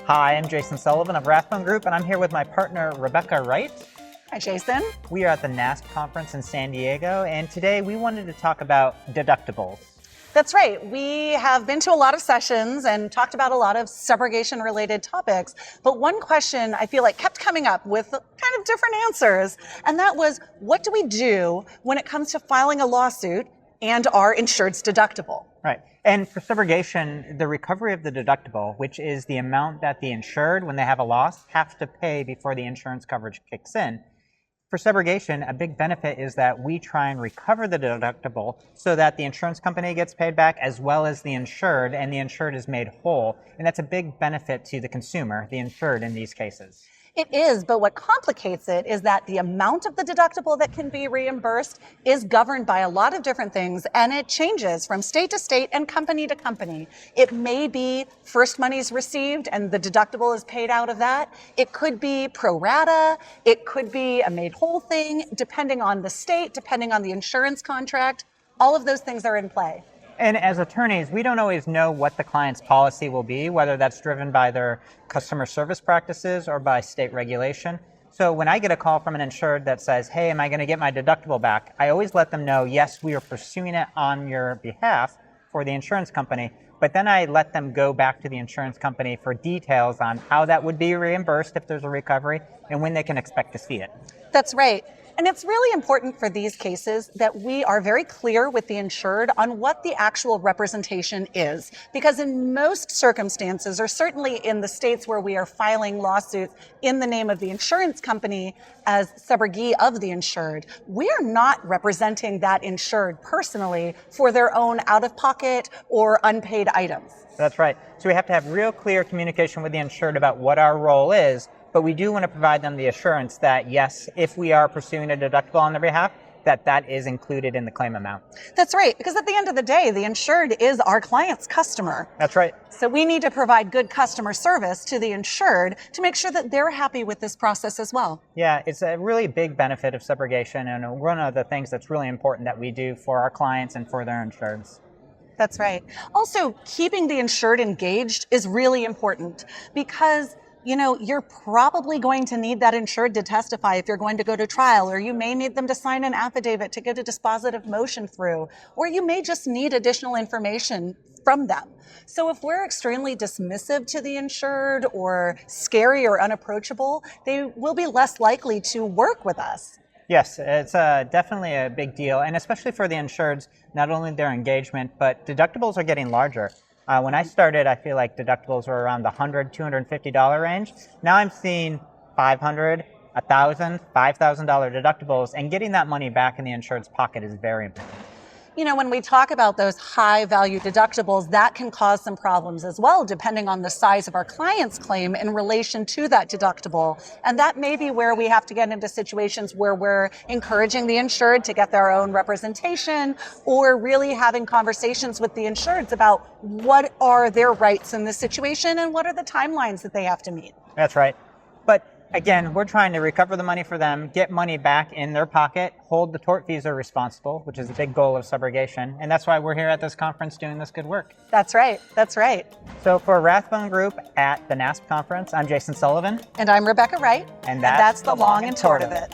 Hi, I'm Jason Sullivan of Rathbone Group, and I'm here with my partner, Rebecca Wright. Hi, Jason. We are at the NASP conference in San Diego, and today we wanted to talk about deductibles. That's right. We have been to a lot of sessions and talked about a lot of subrogation-related topics, but one question I feel like kept coming up with kind of different answers, and that was, what do we do when it comes to filing a lawsuit and our insured's deductible? Right. And for subrogation, the recovery of the deductible, which is the amount that the insured, when they have a loss, have to pay before the insurance coverage kicks in. For subrogation, a big benefit is that we try and recover the deductible so that the insurance company gets paid back as well as the insured, and the insured is made whole. And that's a big benefit to the consumer, the insured in these cases. It is, but what complicates it is that the amount of the deductible that can be reimbursed is governed by a lot of different things, and it changes from state to state and company to company. It may be first money's received and the deductible is paid out of that. It could be pro rata. It could be a made whole thing, depending on the state, depending on the insurance contract. All of those things are in play. And as attorneys, we don't always know what the client's policy will be, whether that's driven by their customer service practices or by state regulation. So when I get a call from an insured that says, hey, am I going to get my deductible back? I always let them know, yes, we are pursuing it on your behalf for the insurance company. But then I let them go back to the insurance company for details on how that would be reimbursed if there's a recovery and when they can expect to see it. That's right. And it's really important for these cases that we are very clear with the insured on what the actual representation is. Because in most circumstances, or certainly in the states where we are filing lawsuits in the name of the insurance company as subrogee of the insured, we are not representing that insured personally for their own out-of-pocket or unpaid items. That's right. So we have to have real clear communication with the insured about what our role is. But we do want to provide them the assurance that, yes, if we are pursuing a deductible on their behalf, that is included in the claim amount. That's right, because at the end of the day, the insured is our client's customer. That's right. So we need to provide good customer service to the insured to make sure that they're happy with this process as well. Yeah, it's a really big benefit of subrogation, and one of the things that's really important that we do for our clients and for their insureds. That's right. Also, keeping the insured engaged is really important because you're probably going to need that insured to testify if you're going to go to trial, or you may need them to sign an affidavit to get a dispositive motion through, or you may just need additional information from them. So if we're extremely dismissive to the insured or scary or unapproachable, they will be less likely to work with us. Yes, it's definitely a big deal, and especially for the insureds, not only their engagement, but deductibles are getting larger. When I started, I feel like deductibles were around the $100, $250 range. Now I'm seeing $500, $1,000, $5,000 deductibles, and getting that money back in the insured's pocket is very important. When we talk about those high value deductibles, that can cause some problems as well, depending on the size of our client's claim in relation to that deductible. And that may be where we have to get into situations where we're encouraging the insured to get their own representation, or really having conversations with the insureds about what are their rights in this situation and what are the timelines that they have to meet. That's right. But again, we're trying to recover the money for them, get money back in their pocket, hold the tortfeasor responsible, which is a big goal of subrogation. And that's why we're here at this conference doing this good work. That's right. That's right. So for Rathbone Group at the NASP conference, I'm Jason Sullivan. And I'm Rebecca Wright. And that's the long and short of it.